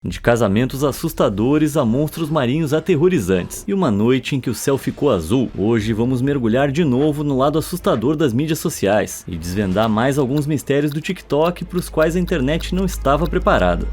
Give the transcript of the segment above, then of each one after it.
De casamentos assustadores a monstros marinhos aterrorizantes e uma noite em que o céu ficou azul, hoje vamos mergulhar de novo no lado assustador das mídias sociais e desvendar mais alguns mistérios do TikTok para os quais a internet não estava preparada.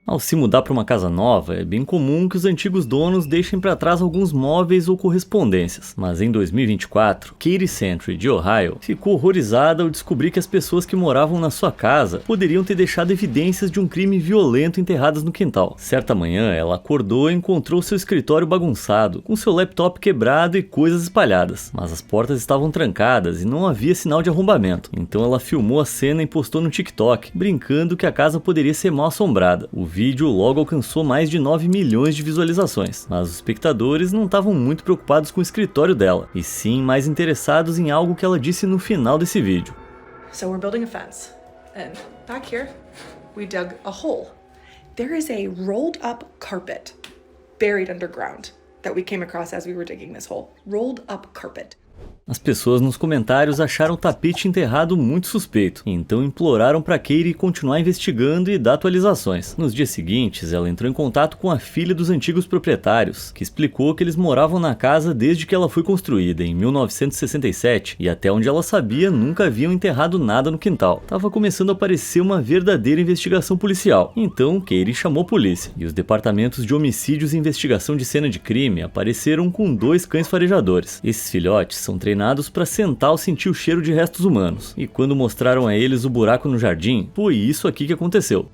Ao se mudar para uma casa nova, é bem comum que os antigos donos deixem para trás alguns móveis ou correspondências. Mas em 2024, Katie Sentry, de Ohio, ficou horrorizada ao descobrir que as pessoas que moravam na sua casa poderiam ter deixado evidências de um crime violento enterradas no quintal. Certa manhã, ela acordou e encontrou seu escritório bagunçado, com seu laptop quebrado e coisas espalhadas. Mas as portas estavam trancadas e não havia sinal de arrombamento. Então ela filmou a cena e postou no TikTok, brincando que a casa poderia ser mal assombrada. O vídeo logo alcançou mais de 9 milhões de visualizações, mas os espectadores não estavam muito preocupados com o escritório dela, e sim mais interessados em algo que ela disse no final desse vídeo. So we're building a fence, and back here, we dug a hole. There is a rolled up carpet buried underground that we came across as we were digging this hole. Rolled up carpet. As pessoas nos comentários acharam o tapete enterrado muito suspeito, então imploraram para Katie continuar investigando e dar atualizações. Nos dias seguintes, ela entrou em contato com a filha dos antigos proprietários, que explicou que eles moravam na casa desde que ela foi construída, em 1967, e até onde ela sabia, nunca haviam enterrado nada no quintal. Tava começando a parecer uma verdadeira investigação policial. Então, Katie chamou a polícia, e os departamentos de homicídios e investigação de cena de crime apareceram com 2 cães farejadores. Esses filhotes são treinados para sentar ao sentir o cheiro de restos humanos, e quando mostraram a eles o buraco no jardim, foi isso aqui que aconteceu.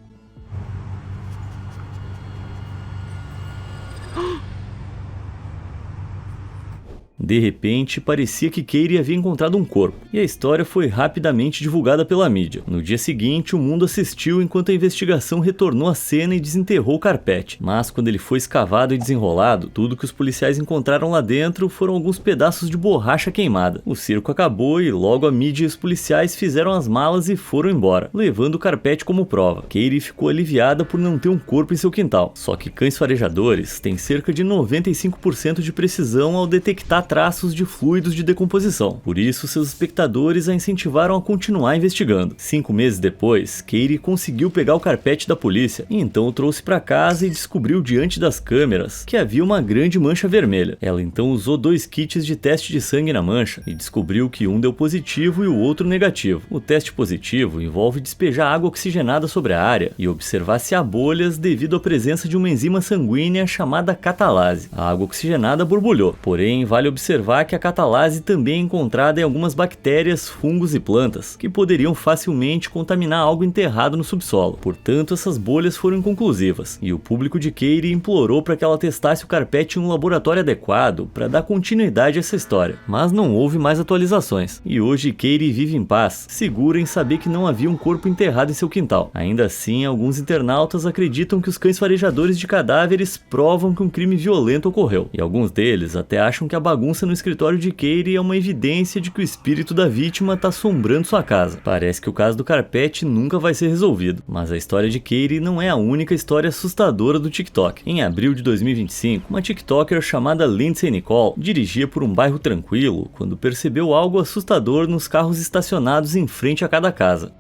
De repente, parecia que Katie havia encontrado um corpo, e a história foi rapidamente divulgada pela mídia. No dia seguinte, o mundo assistiu enquanto a investigação retornou à cena e desenterrou o carpete. Mas quando ele foi escavado e desenrolado, tudo que os policiais encontraram lá dentro foram alguns pedaços de borracha queimada. O circo acabou e logo a mídia e os policiais fizeram as malas e foram embora, levando o carpete como prova. Katie ficou aliviada por não ter um corpo em seu quintal. Só que cães farejadores têm cerca de 95% de precisão ao detectar traços de fluidos de decomposição. Por isso, seus espectadores a incentivaram a continuar investigando. 5 meses depois, Katie conseguiu pegar o carpete da polícia e então o trouxe para casa e descobriu diante das câmeras que havia uma grande mancha vermelha. Ela então usou 2 kits de teste de sangue na mancha e descobriu que um deu positivo e o outro negativo. O teste positivo envolve despejar água oxigenada sobre a área e observar se há bolhas devido à presença de uma enzima sanguínea chamada catalase. A água oxigenada borbulhou, porém vale observar que a catalase também é encontrada em algumas bactérias, fungos e plantas, que poderiam facilmente contaminar algo enterrado no subsolo. Portanto, essas bolhas foram inconclusivas, e o público de Katie implorou para que ela testasse o carpete em um laboratório adequado para dar continuidade a essa história. Mas não houve mais atualizações, e hoje Katie vive em paz, segura em saber que não havia um corpo enterrado em seu quintal. Ainda assim, alguns internautas acreditam que os cães farejadores de cadáveres provam que um crime violento ocorreu, e alguns deles até acham que a bagunça no escritório de Katie é uma evidência de que o espírito da vítima está assombrando sua casa. Parece que o caso do carpete nunca vai ser resolvido, mas a história de Katie não é a única história assustadora do TikTok. Em abril de 2025, uma TikToker chamada Lindsay Nicole dirigia por um bairro tranquilo quando percebeu algo assustador nos carros estacionados em frente a cada casa.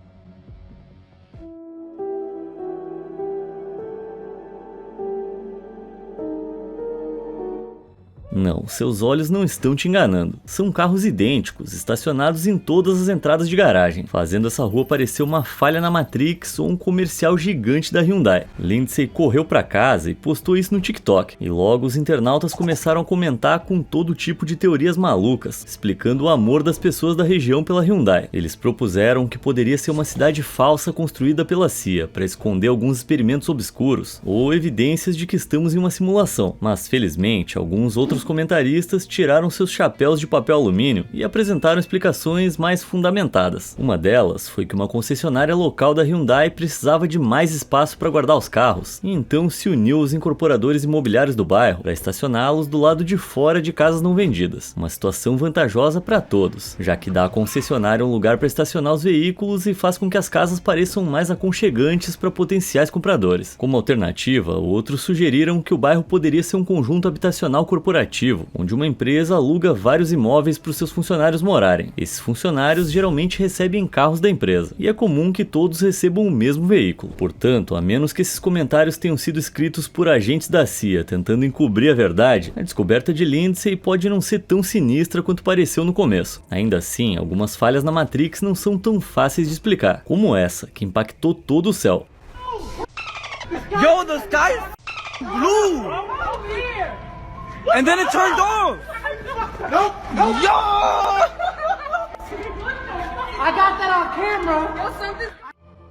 Não, seus olhos não estão te enganando. São carros idênticos, estacionados em todas as entradas de garagem, fazendo essa rua parecer uma falha na Matrix ou um comercial gigante da Hyundai. Lindsay correu para casa e postou isso no TikTok, e logo os internautas começaram a comentar com todo tipo de teorias malucas, explicando o amor das pessoas da região pela Hyundai. Eles propuseram que poderia ser uma cidade falsa construída pela CIA para esconder alguns experimentos obscuros ou evidências de que estamos em uma simulação, mas felizmente alguns outros comentaristas tiraram seus chapéus de papel alumínio e apresentaram explicações mais fundamentadas. Uma delas foi que uma concessionária local da Hyundai precisava de mais espaço para guardar os carros, e então se uniu aos incorporadores imobiliários do bairro para estacioná-los do lado de fora de casas não vendidas. Uma situação vantajosa para todos, já que dá à concessionária um lugar para estacionar os veículos e faz com que as casas pareçam mais aconchegantes para potenciais compradores. Como alternativa, outros sugeriram que o bairro poderia ser um conjunto habitacional corporativo aplicativo onde uma empresa aluga vários imóveis para os seus funcionários morarem. Esses funcionários geralmente recebem carros da empresa, e é comum que todos recebam o mesmo veículo. Portanto, a menos que esses comentários tenham sido escritos por agentes da CIA tentando encobrir a verdade, a descoberta de Lindsay pode não ser tão sinistra quanto pareceu no começo. Ainda assim, algumas falhas na Matrix não são tão fáceis de explicar, como essa, que impactou todo o céu. Yo, the sky is blue! And then it turned off! Yo! I got that on camera.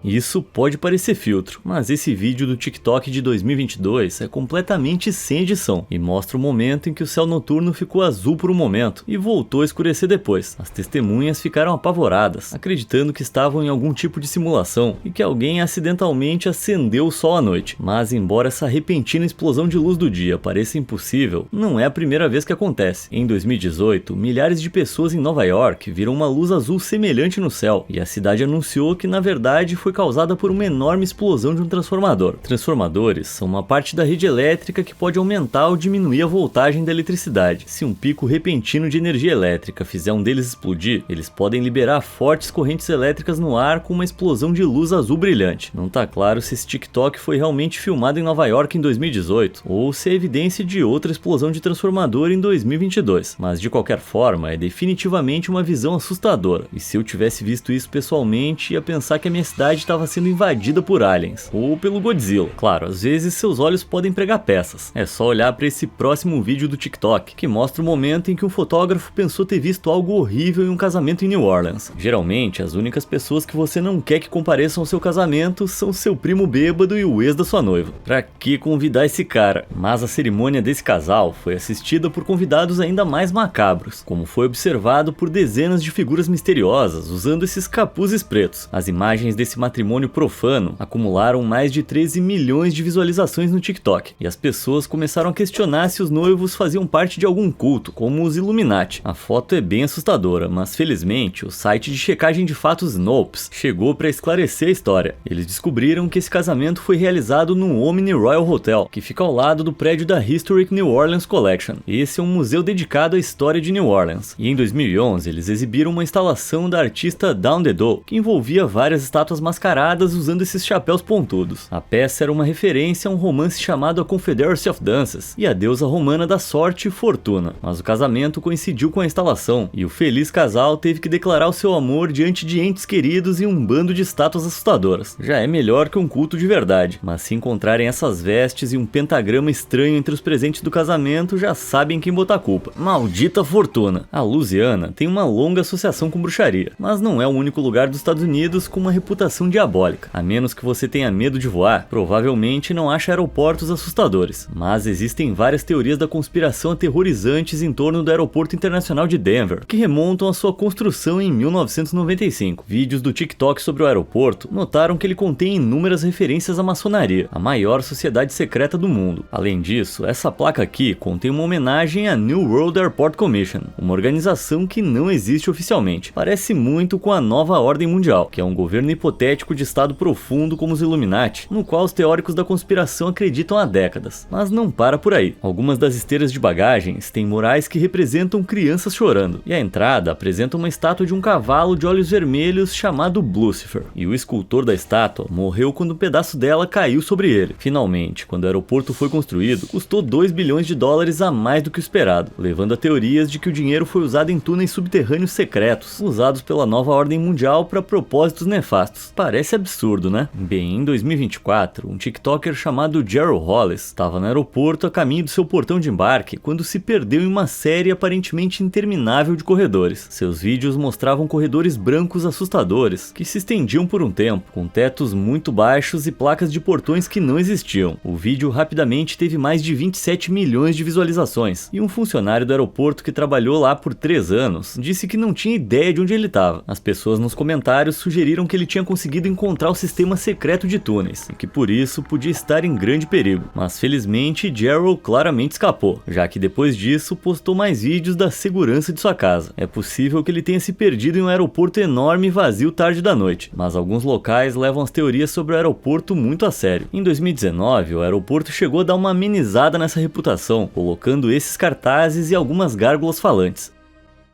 Isso pode parecer filtro, mas esse vídeo do TikTok de 2022 é completamente sem edição e mostra o momento em que o céu noturno ficou azul por um momento e voltou a escurecer depois. As testemunhas ficaram apavoradas, acreditando que estavam em algum tipo de simulação e que alguém acidentalmente acendeu o sol à noite. Mas embora essa repentina explosão de luz do dia pareça impossível, não é a primeira vez que acontece. Em 2018, milhares de pessoas em Nova York viram uma luz azul semelhante no céu e a cidade anunciou que na verdade foi causada por uma enorme explosão de um transformador. Transformadores são uma parte da rede elétrica que pode aumentar ou diminuir a voltagem da eletricidade. Se um pico repentino de energia elétrica fizer um deles explodir, eles podem liberar fortes correntes elétricas no ar com uma explosão de luz azul brilhante. Não tá claro se esse TikTok foi realmente filmado em Nova York em 2018 ou se é evidência de outra explosão de transformador em 2022, mas de qualquer forma é definitivamente uma visão assustadora, e se eu tivesse visto isso pessoalmente ia pensar que a minha cidade estava sendo invadida por aliens, ou pelo Godzilla. Claro, às vezes seus olhos podem pregar peças. É só olhar para esse próximo vídeo do TikTok, que mostra o momento em que um fotógrafo pensou ter visto algo horrível em um casamento em New Orleans. Geralmente, as únicas pessoas que você não quer que compareçam ao seu casamento são seu primo bêbado e o ex da sua noiva. Pra que convidar esse cara? Mas a cerimônia desse casal foi assistida por convidados ainda mais macabros, como foi observado por dezenas de figuras misteriosas usando esses capuzes pretos. As imagens desse matrimônio profano acumularam mais de 13 milhões de visualizações no TikTok, e as pessoas começaram a questionar se os noivos faziam parte de algum culto, como os Illuminati. A foto é bem assustadora, mas felizmente o site de checagem de fatos Snopes chegou para esclarecer a história. Eles descobriram que esse casamento foi realizado no Omni Royal Hotel, que fica ao lado do prédio da Historic New Orleans Collection. Esse é um museu dedicado à história de New Orleans, e em 2011 eles exibiram uma instalação da artista Dawn Dedo, que envolvia várias estátuas mascaradas usando esses chapéus pontudos. A peça era uma referência a um romance chamado A Confederacy of Dances e a deusa romana da sorte e fortuna, mas o casamento coincidiu com a instalação e o feliz casal teve que declarar o seu amor diante de entes queridos e um bando de estátuas assustadoras. Já é melhor que um culto de verdade, mas se encontrarem essas vestes e um pentagrama estranho entre os presentes do casamento, já sabem quem botar a culpa. Maldita fortuna! A Louisiana tem uma longa associação com bruxaria, mas não é o único lugar dos Estados Unidos com uma reputação diabólica. A menos que você tenha medo de voar, provavelmente não acha aeroportos assustadores, mas existem várias teorias da conspiração aterrorizantes em torno do Aeroporto Internacional de Denver, que remontam à sua construção em 1995. Vídeos do TikTok sobre o aeroporto notaram que ele contém inúmeras referências à maçonaria, a maior sociedade secreta do mundo. Além disso, essa placa aqui contém uma homenagem à New World Airport Commission, uma organização que não existe oficialmente. Parece muito com a Nova Ordem Mundial, que é um governo hipotético de estado profundo como os Illuminati, no qual os teóricos da conspiração acreditam há décadas. Mas não para por aí. Algumas das esteiras de bagagens têm murais que representam crianças chorando, e a entrada apresenta uma estátua de um cavalo de olhos vermelhos chamado Lucifer, e o escultor da estátua morreu quando um pedaço dela caiu sobre ele. Finalmente, quando o aeroporto foi construído, custou 2 bilhões de dólares a mais do que o esperado, levando a teorias de que o dinheiro foi usado em túneis subterrâneos secretos, usados pela Nova Ordem Mundial para propósitos nefastos. Parece absurdo, né? Bem, em 2024, um TikToker chamado Gerald Hollis estava no aeroporto a caminho do seu portão de embarque quando se perdeu em uma série aparentemente interminável de corredores. Seus vídeos mostravam corredores brancos assustadores que se estendiam por um tempo, com tetos muito baixos e placas de portões que não existiam. O vídeo rapidamente teve mais de 27 milhões de visualizações, e um funcionário do aeroporto que trabalhou lá por 3 anos disse que não tinha ideia de onde ele estava. As pessoas nos comentários sugeriram que ele tinha conseguido conseguido encontrar o sistema secreto de túneis, e que por isso podia estar em grande perigo. Mas felizmente Gerald claramente escapou, já que depois disso postou mais vídeos da segurança de sua casa. É possível que ele tenha se perdido em um aeroporto enorme e vazio tarde da noite, mas alguns locais levam as teorias sobre o aeroporto muito a sério. Em 2019, o aeroporto chegou a dar uma amenizada nessa reputação, colocando esses cartazes e algumas gárgulas falantes.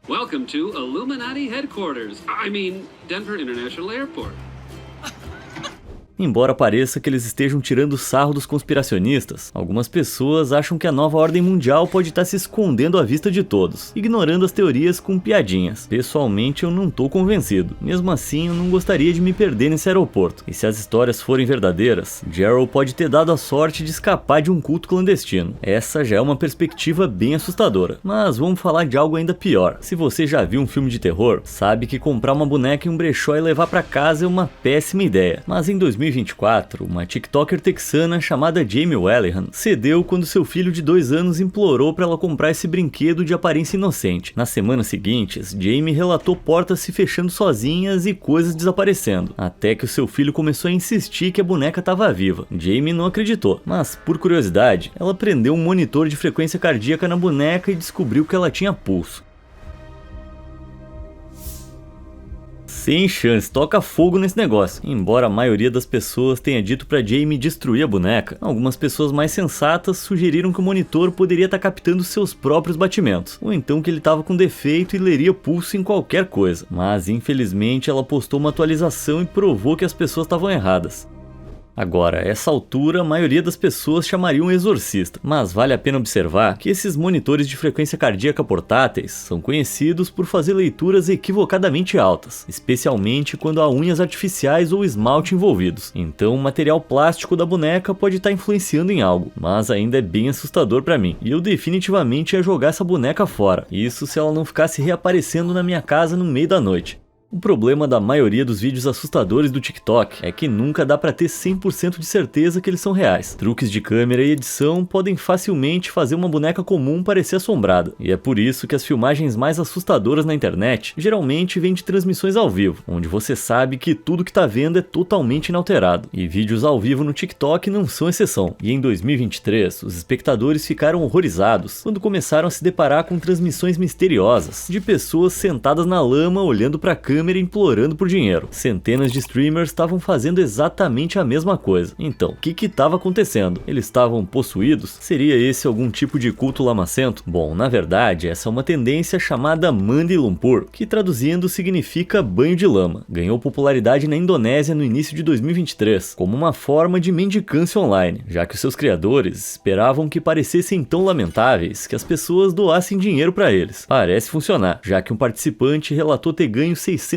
Welcome to Illuminati Headquarters. Denver International Airport. Embora pareça que eles estejam tirando sarro dos conspiracionistas, algumas pessoas acham que a nova ordem mundial pode estar se escondendo à vista de todos, ignorando as teorias com piadinhas. Pessoalmente eu não tô convencido, mesmo assim eu não gostaria de me perder nesse aeroporto. E se as histórias forem verdadeiras, Gerald pode ter dado a sorte de escapar de um culto clandestino. Essa já é uma perspectiva bem assustadora. Mas vamos falar de algo ainda pior. Se você já viu um filme de terror, sabe que comprar uma boneca em um brechó e levar pra casa é uma péssima ideia. Mas em 2024, uma TikToker texana chamada Jamie Wellington cedeu quando seu filho de 2 anos implorou para ela comprar esse brinquedo de aparência inocente. Nas semanas seguintes, Jamie relatou portas se fechando sozinhas e coisas desaparecendo, até que o seu filho começou a insistir que a boneca estava viva. Jamie não acreditou, mas por curiosidade, ela prendeu um monitor de frequência cardíaca na boneca e descobriu que ela tinha pulso. Sem chance, toca fogo nesse negócio. Embora a maioria das pessoas tenha dito pra Jamie destruir a boneca, algumas pessoas mais sensatas sugeriram que o monitor poderia estar captando seus próprios batimentos, ou então que ele estava com defeito e leria pulso em qualquer coisa. Mas infelizmente ela postou uma atualização e provou que as pessoas estavam erradas. Agora, a essa altura, a maioria das pessoas chamaria um exorcista, mas vale a pena observar que esses monitores de frequência cardíaca portáteis são conhecidos por fazer leituras equivocadamente altas, especialmente quando há unhas artificiais ou esmalte envolvidos. Então, o material plástico da boneca pode estar influenciando em algo, mas ainda é bem assustador pra mim, e eu definitivamente ia jogar essa boneca fora, isso se ela não ficasse reaparecendo na minha casa no meio da noite. O problema da maioria dos vídeos assustadores do TikTok é que nunca dá pra ter 100% de certeza que eles são reais. Truques de câmera e edição podem facilmente fazer uma boneca comum parecer assombrada, e é por isso que as filmagens mais assustadoras na internet geralmente vêm de transmissões ao vivo, onde você sabe que tudo que tá vendo é totalmente inalterado, e vídeos ao vivo no TikTok não são exceção. E em 2023, os espectadores ficaram horrorizados quando começaram a se deparar com transmissões misteriosas de pessoas sentadas na lama olhando pra câmera implorando por dinheiro. Centenas de streamers estavam fazendo exatamente a mesma coisa. Então, o que estava acontecendo? Eles estavam possuídos? Seria esse algum tipo de culto lamacento? Bom, na verdade, essa é uma tendência chamada Mandi Lumpur, que traduzindo significa banho de lama. Ganhou popularidade na Indonésia no início de 2023, como uma forma de mendicância online, já que os seus criadores esperavam que parecessem tão lamentáveis que as pessoas doassem dinheiro para eles. Parece funcionar, já que um participante relatou ter ganho $600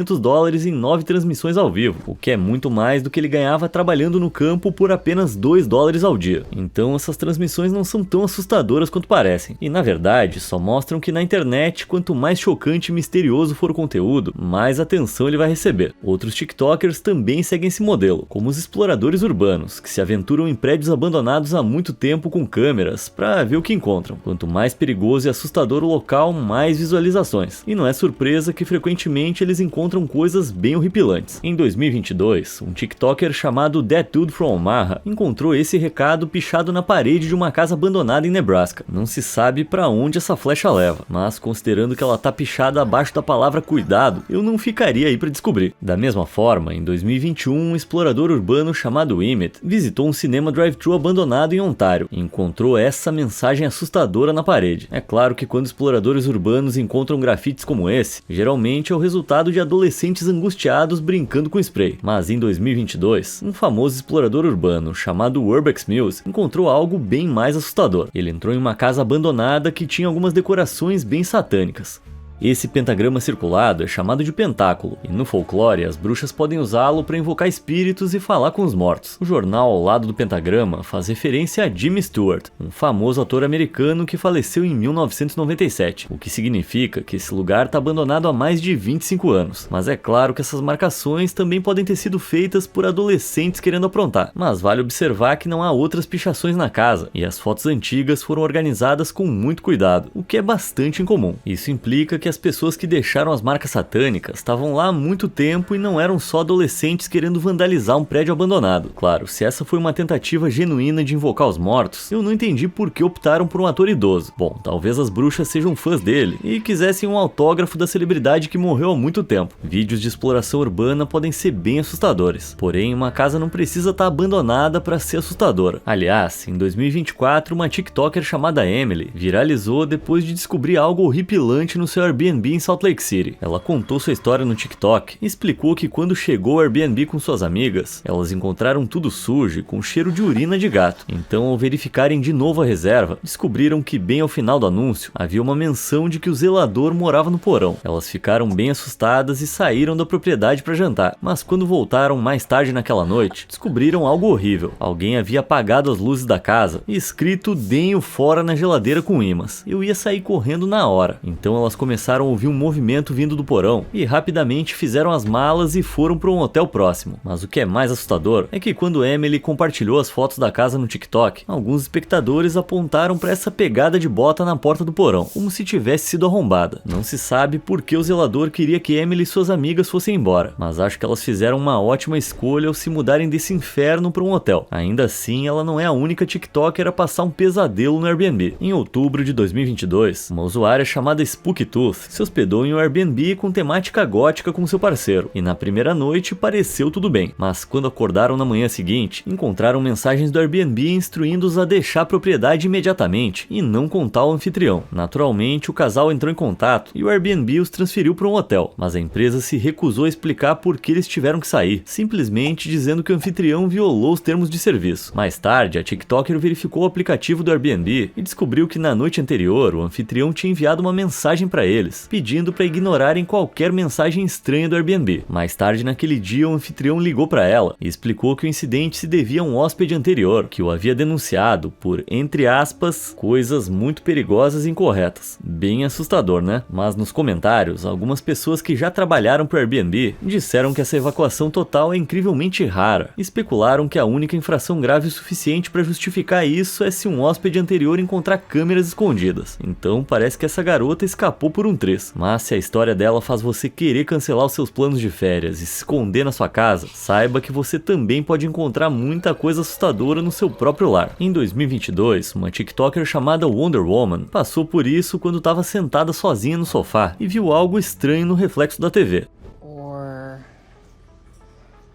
em 9 transmissões ao vivo, o que é muito mais do que ele ganhava trabalhando no campo por apenas $2 ao dia. Então essas transmissões não são tão assustadoras quanto parecem, e na verdade só mostram que na internet, quanto mais chocante e misterioso for o conteúdo, mais atenção ele vai receber. Outros TikTokers também seguem esse modelo, como os exploradores urbanos, que se aventuram em prédios abandonados há muito tempo com câmeras para ver o que encontram. Quanto mais perigoso e assustador o local, mais visualizações. E não é surpresa que frequentemente eles encontram coisas bem horripilantes. Em 2022, um TikToker chamado That Dude from Omaha encontrou esse recado pichado na parede de uma casa abandonada em Nebraska. Não se sabe para onde essa flecha leva, mas considerando que ela tá pichada abaixo da palavra cuidado, eu não ficaria aí para descobrir. Da mesma forma, em 2021, um explorador urbano chamado Emmett visitou um cinema drive-thru abandonado em Ontário e encontrou essa mensagem assustadora na parede. É claro que quando exploradores urbanos encontram grafites como esse, geralmente é o resultado de adolescentes angustiados brincando com spray. Mas em 2022, um famoso explorador urbano chamado Urbex Mills encontrou algo bem mais assustador. Ele entrou em uma casa abandonada que tinha algumas decorações bem satânicas. Esse pentagrama circulado é chamado de pentáculo, e no folclore as bruxas podem usá-lo para invocar espíritos e falar com os mortos. O jornal ao lado do pentagrama faz referência a Jimmy Stewart, um famoso ator americano que faleceu em 1997, o que significa que esse lugar está abandonado há mais de 25 anos. Mas é claro que essas marcações também podem ter sido feitas por adolescentes querendo aprontar, mas vale observar que não há outras pichações na casa, e as fotos antigas foram organizadas com muito cuidado, o que é bastante incomum. Isso implica que as pessoas que deixaram as marcas satânicas estavam lá há muito tempo e não eram só adolescentes querendo vandalizar um prédio abandonado. Claro, se essa foi uma tentativa genuína de invocar os mortos, eu não entendi por que optaram por um ator idoso. Bom, talvez as bruxas sejam fãs dele e quisessem um autógrafo da celebridade que morreu há muito tempo. Vídeos de exploração urbana podem ser bem assustadores, porém uma casa não precisa estar abandonada para ser assustadora. Aliás, em 2024, uma TikToker chamada Emily viralizou depois de descobrir algo horripilante no seu Airbnb em Salt Lake City. Ela contou sua história no TikTok e explicou que quando chegou ao Airbnb com suas amigas, elas encontraram tudo sujo e com cheiro de urina de gato. Então, ao verificarem de novo a reserva, descobriram que bem ao final do anúncio havia uma menção de que o zelador morava no porão. Elas ficaram bem assustadas e saíram da propriedade para jantar, mas quando voltaram mais tarde naquela noite, descobriram algo horrível. Alguém havia apagado as luzes da casa e escrito "Denho fora" na geladeira com ímãs. Eu ia sair correndo na hora. Então elas começaram a ouvir um movimento vindo do porão e rapidamente fizeram as malas e foram para um hotel próximo. Mas o que é mais assustador é que quando Emily compartilhou as fotos da casa no TikTok, alguns espectadores apontaram para essa pegada de bota na porta do porão, como se tivesse sido arrombada. Não se sabe por que o zelador queria que Emily e suas amigas fossem embora, mas acho que elas fizeram uma ótima escolha ao se mudarem desse inferno para um hotel. Ainda assim, ela não é a única TikToker a passar um pesadelo no Airbnb. Em outubro de 2022, uma usuária chamada SpookyTooth se hospedou em um Airbnb com temática gótica com seu parceiro, e na primeira noite pareceu tudo bem, mas quando acordaram na manhã seguinte, encontraram mensagens do Airbnb instruindo-os a deixar a propriedade imediatamente e não contar ao anfitrião. Naturalmente, o casal entrou em contato e o Airbnb os transferiu para um hotel, mas a empresa se recusou a explicar por que eles tiveram que sair, simplesmente dizendo que o anfitrião violou os termos de serviço. Mais tarde, a TikToker verificou o aplicativo do Airbnb e descobriu que na noite anterior, o anfitrião tinha enviado uma mensagem para eles, pedindo para ignorarem qualquer mensagem estranha do Airbnb. Mais tarde naquele dia, o anfitrião ligou para ela e explicou que o incidente se devia a um hóspede anterior, que o havia denunciado por, entre aspas, coisas muito perigosas e incorretas. Bem assustador, né? Mas nos comentários, algumas pessoas que já trabalharam para o Airbnb disseram que essa evacuação total é incrivelmente rara. Especularam que a única infração grave o suficiente para justificar isso é se um hóspede anterior encontrar câmeras escondidas. Então parece que essa garota escapou por um triz. Mas se a história dela faz você querer cancelar os seus planos de férias e se esconder na sua casa, saiba que você também pode encontrar muita coisa assustadora no seu próprio lar. Em 2022, uma TikToker chamada Wonder Woman passou por isso quando estava sentada sozinha no sofá e viu algo estranho no reflexo da TV.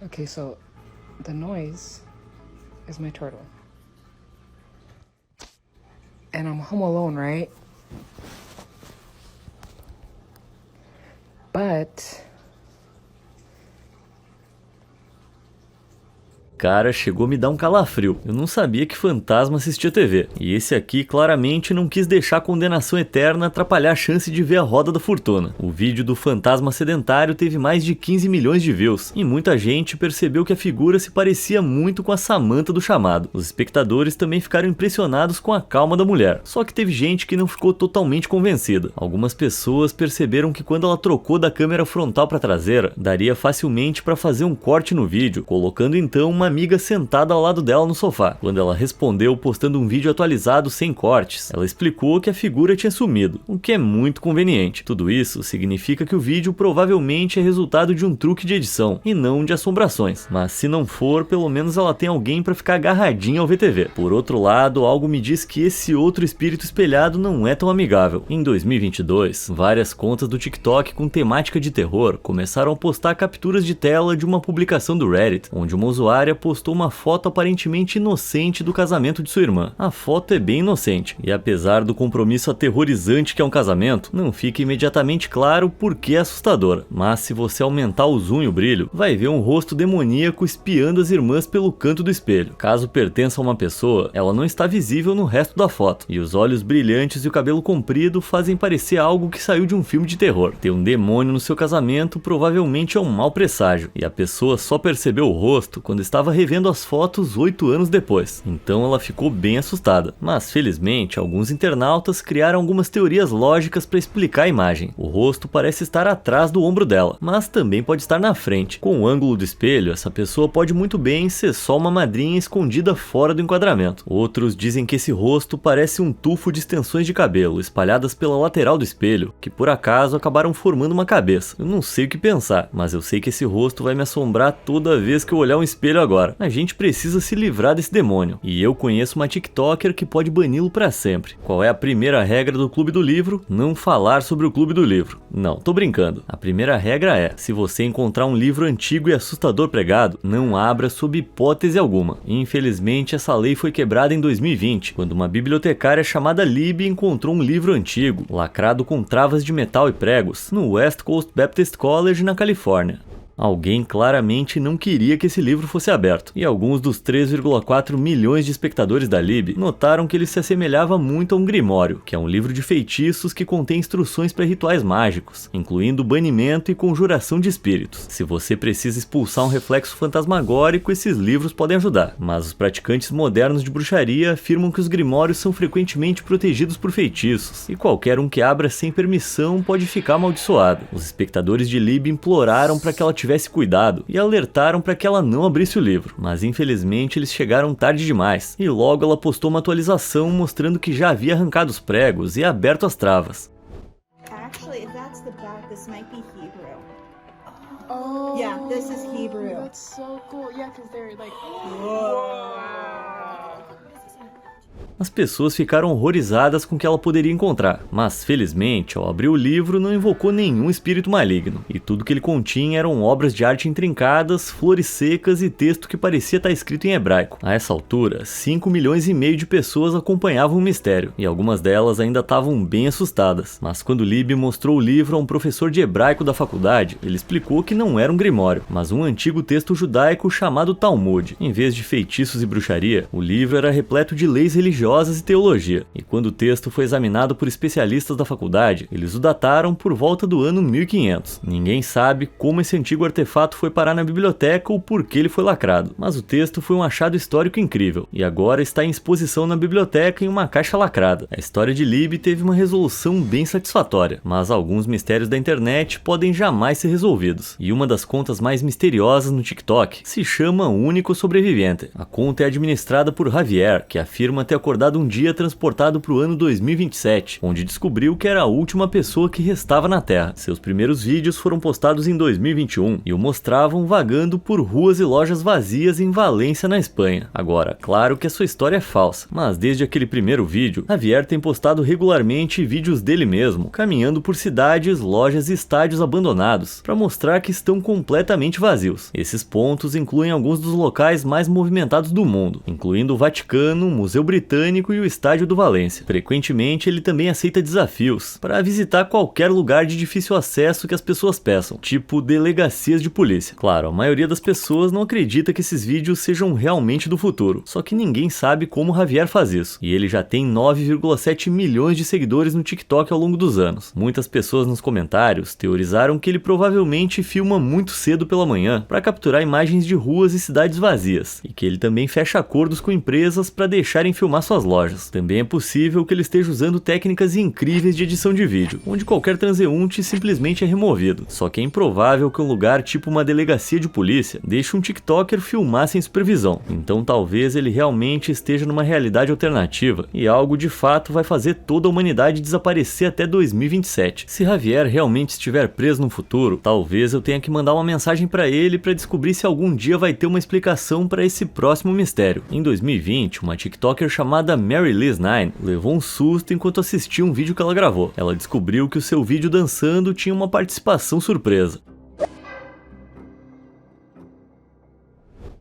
Okay, so the noise is my turtle. And I'm home alone, right? But Cara, chegou a me dar um calafrio. Eu não sabia que fantasma assistia TV. E esse aqui claramente não quis deixar a condenação eterna atrapalhar a chance de ver a roda da fortuna. O vídeo do fantasma sedentário teve mais de 15 milhões de views. E muita gente percebeu que a figura se parecia muito com a Samantha do Chamado. Os espectadores também ficaram impressionados com a calma da mulher. Só que teve gente que não ficou totalmente convencida. Algumas pessoas perceberam que quando ela trocou da câmera frontal para traseira, daria facilmente para fazer um corte no vídeo, colocando então uma amiga sentada ao lado dela no sofá. Quando ela respondeu postando um vídeo atualizado sem cortes, ela explicou que a figura tinha sumido, o que é muito conveniente. Tudo isso significa que o vídeo provavelmente é resultado de um truque de edição e não de assombrações, mas se não for, pelo menos ela tem alguém para ficar agarradinha ao VTV. Por outro lado, algo me diz que esse outro espírito espelhado não é tão amigável. Em 2022, várias contas do TikTok com temática de terror começaram a postar capturas de tela de uma publicação do Reddit, onde uma usuária postou uma foto aparentemente inocente do casamento de sua irmã. A foto é bem inocente, e apesar do compromisso aterrorizante que é um casamento, não fica imediatamente claro por que é assustadora. Mas se você aumentar o zoom e o brilho, vai ver um rosto demoníaco espiando as irmãs pelo canto do espelho. Caso pertença a uma pessoa, ela não está visível no resto da foto, e os olhos brilhantes e o cabelo comprido fazem parecer algo que saiu de um filme de terror. Ter um demônio no seu casamento provavelmente é um mau presságio, e a pessoa só percebeu o rosto quando estava estava revendo as fotos 8 anos depois, então ela ficou bem assustada. Mas felizmente, alguns internautas criaram algumas teorias lógicas para explicar a imagem. O rosto parece estar atrás do ombro dela, mas também pode estar na frente. Com o ângulo do espelho, essa pessoa pode muito bem ser só uma madrinha escondida fora do enquadramento. Outros dizem que esse rosto parece um tufo de extensões de cabelo espalhadas pela lateral do espelho, que por acaso acabaram formando uma cabeça. Eu não sei o que pensar, mas eu sei que esse rosto vai me assombrar toda vez que eu olhar um espelho agora. A gente precisa se livrar desse demônio. E eu conheço uma TikToker que pode bani-lo pra sempre. Qual é a primeira regra do Clube do Livro? Não falar sobre o Clube do Livro. Não, tô brincando. A primeira regra é, se você encontrar um livro antigo e assustador pregado, não abra sob hipótese alguma. Infelizmente, essa lei foi quebrada em 2020, quando uma bibliotecária chamada Libby encontrou um livro antigo, lacrado com travas de metal e pregos, no West Coast Baptist College, na Califórnia. Alguém claramente não queria que esse livro fosse aberto, e alguns dos 3,4 milhões de espectadores da Libby notaram que ele se assemelhava muito a um grimório, que é um livro de feitiços que contém instruções para rituais mágicos, incluindo banimento e conjuração de espíritos. Se você precisa expulsar um reflexo fantasmagórico, esses livros podem ajudar, mas os praticantes modernos de bruxaria afirmam que os grimórios são frequentemente protegidos por feitiços, e qualquer um que abra sem permissão pode ficar amaldiçoado. Os espectadores de Libby imploraram para que ela tivesse cuidado e alertaram para que ela não abrisse o livro, mas infelizmente eles chegaram tarde demais, e logo ela postou uma atualização mostrando que já havia arrancado os pregos e aberto as travas. Actually, if that's the back, this might be Hebrew. Oh. Yeah, this is Hebrew. That's so cool. Yeah, because they're like. As pessoas ficaram horrorizadas com o que ela poderia encontrar, mas felizmente, ao abrir o livro, não invocou nenhum espírito maligno, e tudo que ele continha eram obras de arte intrincadas, flores secas e texto que parecia estar escrito em hebraico. A essa altura, 5 milhões e meio de pessoas acompanhavam o mistério, e algumas delas ainda estavam bem assustadas. Mas quando Libby mostrou o livro a um professor de hebraico da faculdade, ele explicou que não era um grimório, mas um antigo texto judaico chamado Talmud. Em vez de feitiços e bruxaria, o livro era repleto de leis religiosas e teologia, e quando o texto foi examinado por especialistas da faculdade, eles o dataram por volta do ano 1500. Ninguém sabe como esse antigo artefato foi parar na biblioteca ou por que ele foi lacrado, mas o texto foi um achado histórico incrível, e agora está em exposição na biblioteca em uma caixa lacrada. A história de Libby teve uma resolução bem satisfatória, mas alguns mistérios da internet podem jamais ser resolvidos, e uma das contas mais misteriosas no TikTok se chama Único Sobrevivente. A conta é administrada por Javier, que afirma ter acordado um dia transportado para o ano 2027, onde descobriu que era a última pessoa que restava na Terra. Seus primeiros vídeos foram postados em 2021 e o mostravam vagando por ruas e lojas vazias em Valência, na Espanha. Agora, claro que a sua história é falsa, mas desde aquele primeiro vídeo, Javier tem postado regularmente vídeos dele mesmo, caminhando por cidades, lojas e estádios abandonados, para mostrar que estão completamente vazios. Esses pontos incluem alguns dos locais mais movimentados do mundo, incluindo o Vaticano, o Museu Britânico e o estádio do Valência. Frequentemente ele também aceita desafios para visitar qualquer lugar de difícil acesso que as pessoas peçam, tipo delegacias de polícia. Claro, a maioria das pessoas não acredita que esses vídeos sejam realmente do futuro, só que ninguém sabe como Javier faz isso, e ele já tem 9,7 milhões de seguidores no TikTok ao longo dos anos. Muitas pessoas nos comentários teorizaram que ele provavelmente filma muito cedo pela manhã para capturar imagens de ruas e cidades vazias, e que ele também fecha acordos com empresas para deixarem filmar suas lojas. Também é possível que ele esteja usando técnicas incríveis de edição de vídeo, onde qualquer transeunte simplesmente é removido. Só que é improvável que um lugar tipo uma delegacia de polícia deixe um TikToker filmar sem supervisão. Então talvez ele realmente esteja numa realidade alternativa, e algo de fato vai fazer toda a humanidade desaparecer até 2027. Se Javier realmente estiver preso no futuro, talvez eu tenha que mandar uma mensagem para ele para descobrir se algum dia vai ter uma explicação para esse próximo mistério. Em 2020, uma TikToker chamada Mary Liz 9 levou um susto enquanto assistia um vídeo que ela gravou. Ela descobriu que o seu vídeo dançando tinha uma participação surpresa.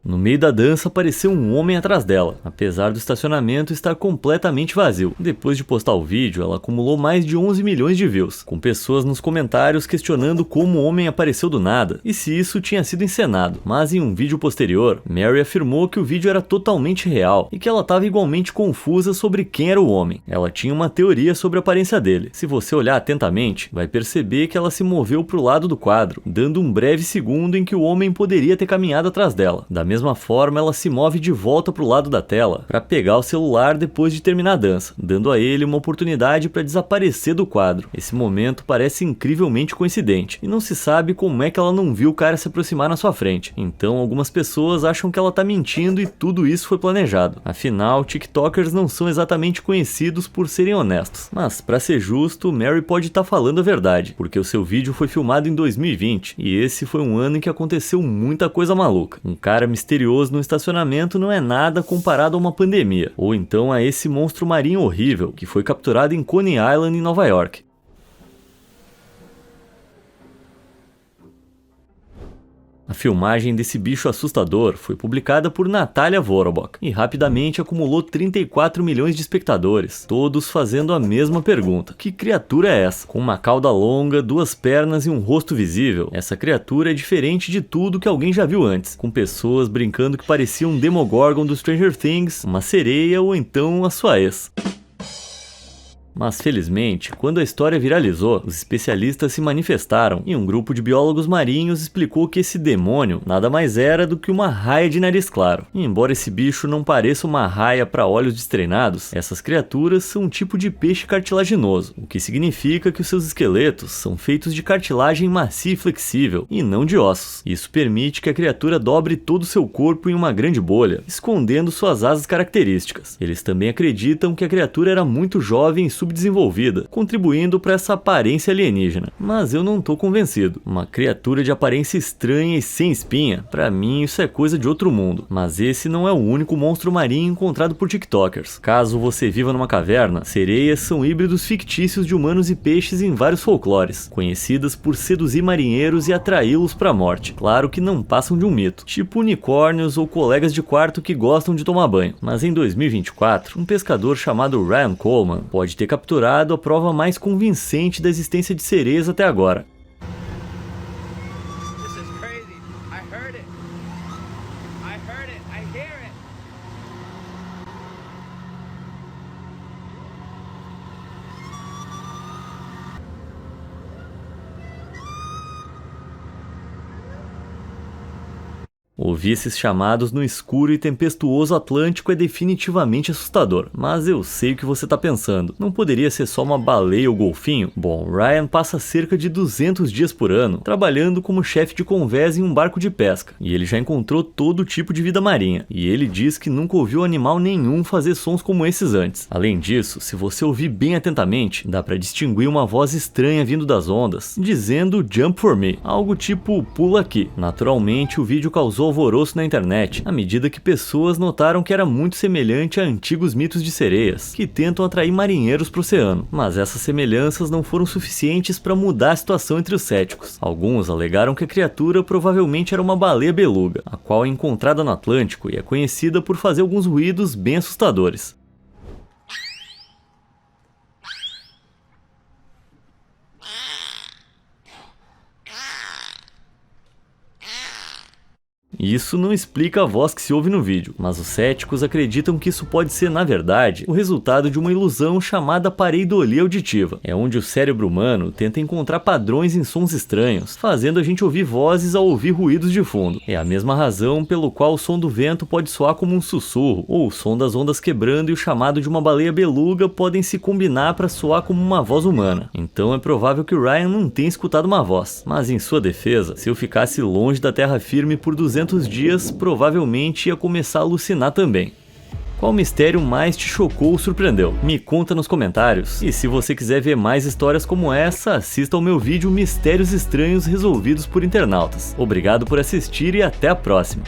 No meio da dança apareceu um homem atrás dela, apesar do estacionamento estar completamente vazio. Depois de postar o vídeo, ela acumulou mais de 11 milhões de views, com pessoas nos comentários questionando como o homem apareceu do nada e se isso tinha sido encenado. Mas em um vídeo posterior, Mary afirmou que o vídeo era totalmente real e que ela estava igualmente confusa sobre quem era o homem. Ela tinha uma teoria sobre a aparência dele. Se você olhar atentamente, vai perceber que ela se moveu para o lado do quadro, dando um breve segundo em que o homem poderia ter caminhado atrás dela. Da mesma mesma forma, ela se move de volta pro lado da tela para pegar o celular depois de terminar a dança, dando a ele uma oportunidade para desaparecer do quadro. Esse momento parece incrivelmente coincidente, e não se sabe como é que ela não viu o cara se aproximar na sua frente. Então algumas pessoas acham que ela tá mentindo e tudo isso foi planejado. Afinal, TikTokers não são exatamente conhecidos por serem honestos. Mas, para ser justo, Mary pode estar falando a verdade, porque o seu vídeo foi filmado em 2020, e esse foi um ano em que aconteceu muita coisa maluca. Um cara misterioso no estacionamento não é nada comparado a uma pandemia, ou então a esse monstro marinho horrível que foi capturado em Coney Island, em Nova York. A filmagem desse bicho assustador foi publicada por Natalia Vorobok e rapidamente acumulou 34 milhões de espectadores, todos fazendo a mesma pergunta: que criatura é essa? Com uma cauda longa, 2 pernas e um rosto visível, essa criatura é diferente de tudo que alguém já viu antes, com pessoas brincando que parecia um Demogorgon do Stranger Things, uma sereia ou então a sua ex. Mas felizmente, quando a história viralizou, os especialistas se manifestaram e um grupo de biólogos marinhos explicou que esse demônio nada mais era do que uma raia de nariz claro. E embora esse bicho não pareça uma raia para olhos destreinados, essas criaturas são um tipo de peixe cartilaginoso, o que significa que os seus esqueletos são feitos de cartilagem macia e flexível, e não de ossos. Isso permite que a criatura dobre todo o seu corpo em uma grande bolha, escondendo suas asas características. Eles também acreditam que a criatura era muito jovem e subdesenvolvida, contribuindo para essa aparência alienígena. Mas eu não tô convencido. Uma criatura de aparência estranha e sem espinha, pra mim isso é coisa de outro mundo. Mas esse não é o único monstro marinho encontrado por TikTokers. Caso você viva numa caverna, sereias são híbridos fictícios de humanos e peixes em vários folclores, conhecidas por seduzir marinheiros e atraí-los pra morte. Claro que não passam de um mito, tipo unicórnios ou colegas de quarto que gostam de tomar banho. Mas em 2024, um pescador chamado Ryan Coleman pode ter capturado a prova mais convincente da existência de sereias até agora. Ouvir esses chamados no escuro e tempestuoso Atlântico é definitivamente assustador, mas eu sei o que você tá pensando. Não poderia ser só uma baleia ou golfinho? Bom, Ryan passa cerca de 200 dias por ano trabalhando como chefe de convés em um barco de pesca, e ele já encontrou todo tipo de vida marinha, e ele diz que nunca ouviu animal nenhum fazer sons como esses antes. Além disso, se você ouvir bem atentamente, dá pra distinguir uma voz estranha vindo das ondas, dizendo "jump for me", algo tipo "pula aqui". Naturalmente, o vídeo causou alvoroço na internet, à medida que pessoas notaram que era muito semelhante a antigos mitos de sereias, que tentam atrair marinheiros para o oceano. Mas essas semelhanças não foram suficientes para mudar a situação entre os céticos. Alguns alegaram que a criatura provavelmente era uma baleia beluga, a qual é encontrada no Atlântico e é conhecida por fazer alguns ruídos bem assustadores. Isso não explica a voz que se ouve no vídeo, mas os céticos acreditam que isso pode ser, na verdade, o resultado de uma ilusão chamada pareidolia auditiva. É onde o cérebro humano tenta encontrar padrões em sons estranhos, fazendo a gente ouvir vozes ao ouvir ruídos de fundo. É a mesma razão pelo qual o som do vento pode soar como um sussurro, ou o som das ondas quebrando e o chamado de uma baleia beluga podem se combinar para soar como uma voz humana. Então é provável que o Ryan não tenha escutado uma voz. Mas em sua defesa, se eu ficasse longe da terra firme por 200 dias, provavelmente ia começar a alucinar também. Qual mistério mais te chocou ou surpreendeu? Me conta nos comentários. E se você quiser ver mais histórias como essa, assista ao meu vídeo Mistérios Estranhos Resolvidos por Internautas. Obrigado por assistir e até a próxima!